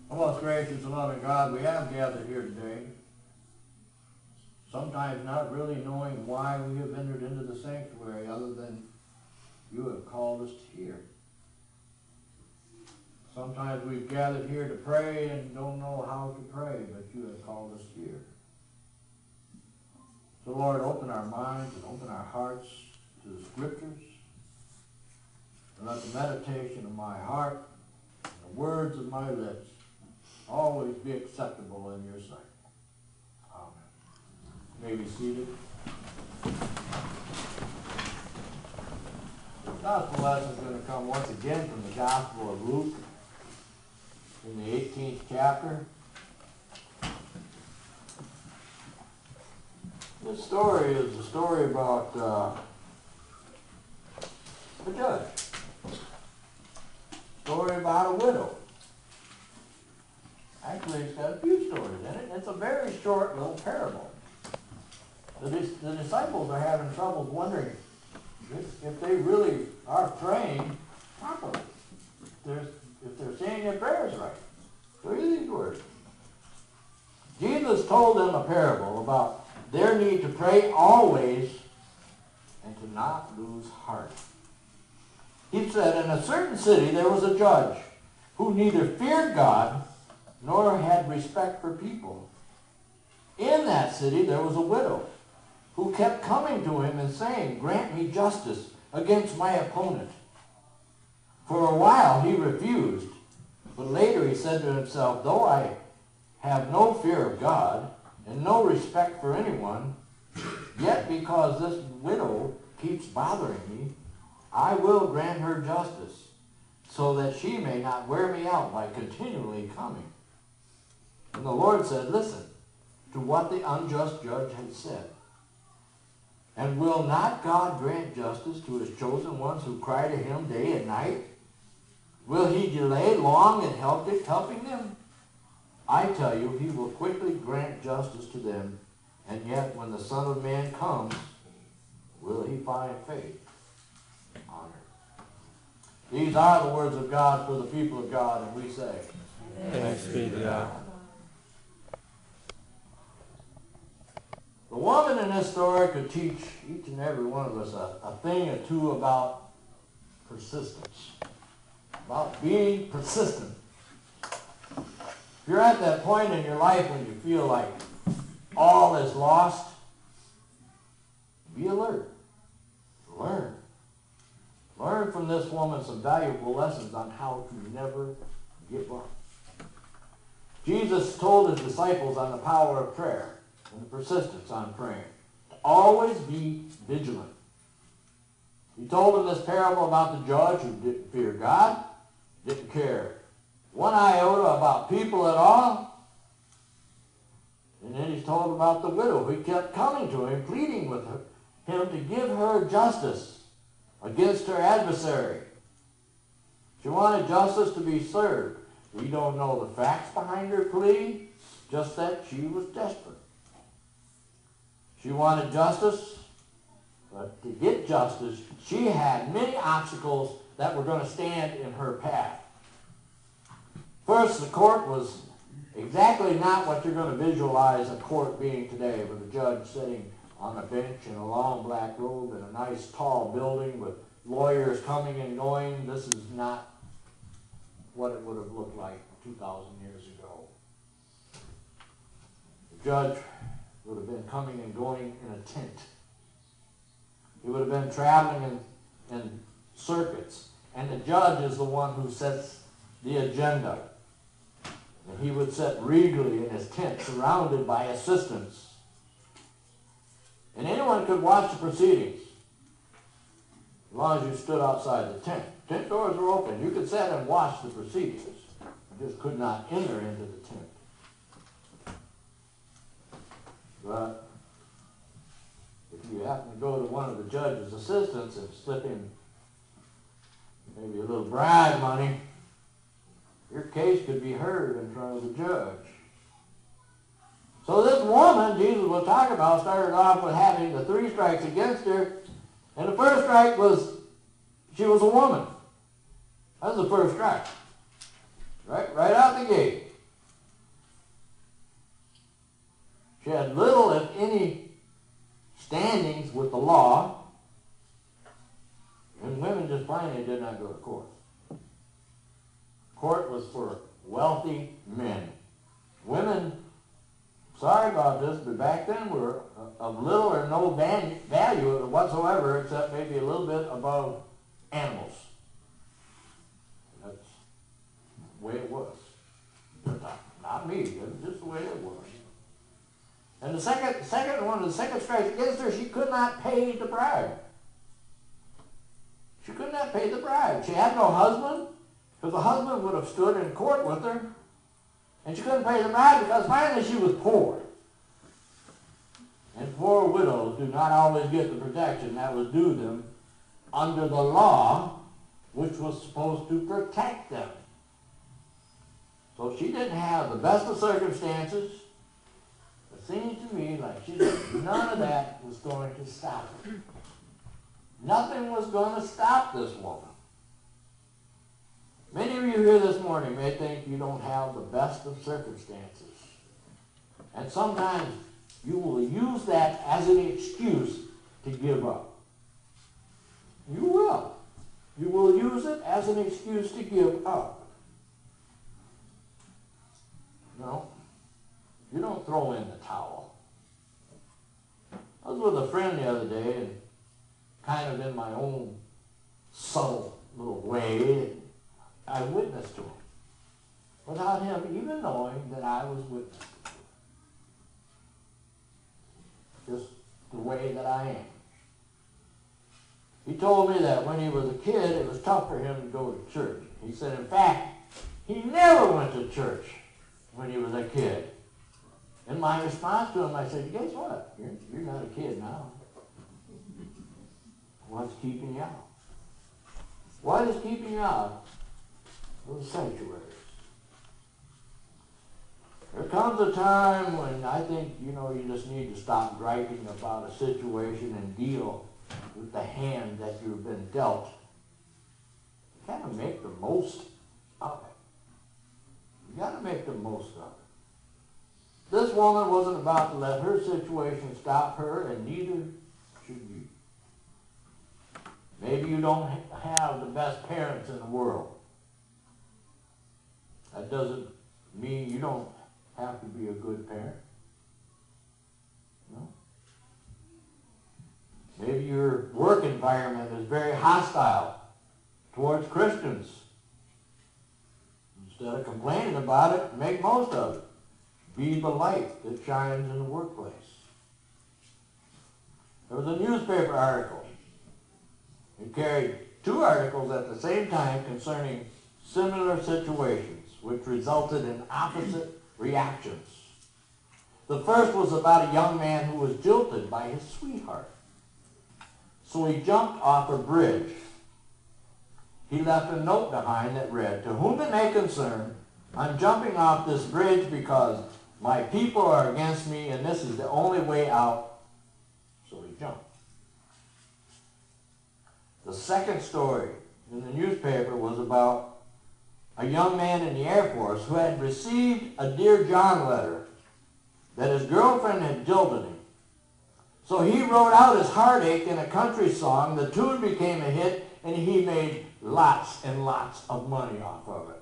Most gracious and loving God, we have gathered here today, sometimes not really knowing why we have entered into the sanctuary other than you have called us here. Sometimes we've gathered here to pray and don't know how to pray, but you have called us here. So Lord, open our minds and open our hearts to the Scriptures, and let the meditation of my heart and the words of my lips always be acceptable in your sight. Amen. You may be seated. The gospel lesson is going to come once again from the Gospel of Luke in the 18th chapter. This story is a story about a judge. Story about a widow. Actually, it's got a few stories in it. It's a very short little parable. The disciples are having trouble wondering if they really are praying properly, if they're saying their prayers right. So hear these words. Jesus told them a parable about their need to pray always and to not lose heart. He said, in a certain city there was a judge who neither feared God nor had respect for people. In that city there was a widow who kept coming to him and saying, "Grant me justice against my opponent." For a while he refused, but later he said to himself, "Though I have no fear of God and no respect for anyone, yet because this widow keeps bothering me, I will grant her justice, so that she may not wear me out by continually coming." And the Lord said, "Listen to what the unjust judge had said. And will not God grant justice to his chosen ones who cry to him day and night? Will he delay long in helping them? I tell you, he will quickly grant justice to them, and yet when the Son of Man comes, will he find faith on earth?" These are the words of God for the people of God, and we say, Thanks be to God. The woman in this story could teach each and every one of us a thing or two about persistence, about being persistent. If you're at that point in your life when you feel like all is lost, be alert. Learn. Learn from this woman some valuable lessons on how to never give up. Jesus told his disciples on the power of prayer and the persistence on praying to always be vigilant. He told them this parable about the judge who didn't fear God, didn't care one iota about people at all. And then he's told about the widow who kept coming to him, pleading with him to give her justice against her adversary. She wanted justice to be served. We don't know the facts behind her plea, just that she was desperate. She wanted justice, but to get justice, she had many obstacles that were going to stand in her path. First, the court was exactly not what you're going to visualize a court being today, with a judge sitting on a bench in a long black robe in a nice tall building with lawyers coming and going. This is not what it would have looked like 2,000 years ago. The judge would have been coming and going in a tent. He would have been traveling in circuits, and the judge is the one who sets the agenda. And he would sit regally in his tent, surrounded by assistants. And anyone could watch the proceedings, as long as you stood outside the tent. Tent doors were open. You could sit and watch the proceedings. You just could not enter into the tent. But if you happen to go to one of the judge's assistants and slip in maybe a little bribe money, your case could be heard in front of the judge. So this woman Jesus was talking about started off with having the 3 strikes against her. And the first strike was she was a woman. That was the first strike. Right out the gate. She had little, if any, standings with the law, and women just plainly did not go to court. Court was for wealthy men. Women, sorry about this, but back then were of little or no value whatsoever, except maybe a little bit above animals. That's the way it was. Not me, it was just the way it was. And the second strike against her, she could not pay the bribe. She could not pay the bribe. She had no husband, because the husband would have stood in court with her, and she couldn't pay the bribe because finally she was poor. And poor widows do not always get the protection that was due them under the law, which was supposed to protect them. So she didn't have the best of circumstances. It seems to me like none of that was going to stop her. Nothing was going to stop this woman. Many of you here this morning may think you don't have the best of circumstances. And sometimes you will use that as an excuse to give up. You will. You will use it as an excuse to give up. No, you don't throw in the towel. I was with a friend the other day, and kind of in my own subtle little way, I witnessed to him without him even knowing that I was witnessing to him. Just the way that I am. He told me that when he was a kid, it was tough for him to go to church. He said, in fact, he never went to church when he was a kid. And my response to him, I said, guess what? You're not a kid now. What's keeping you out? What is keeping you out of the sanctuaries? There comes a time when I think, you just need to stop griping about a situation and deal with the hand that you've been dealt. You got to make the most of it. You got to make the most of it. This woman wasn't about to let her situation stop her, and neither should you. Maybe you don't have the best parents in the world. That doesn't mean you don't have to be a good parent. No. Maybe your work environment is very hostile towards Christians. Instead of complaining about it, make most of it. Be the light that shines in the workplace. There was a newspaper article. It carried 2 articles at the same time concerning similar situations, which resulted in opposite reactions. The first was about a young man who was jilted by his sweetheart. So he jumped off a bridge. He left a note behind that read, "To whom it may concern, I'm jumping off this bridge because my people are against me and this is the only way out." So he jumped. The second story in the newspaper was about a young man in the Air Force who had received a Dear John letter that his girlfriend had jilted him. So he wrote out his heartache in a country song. The tune became a hit, and he made lots and lots of money off of it.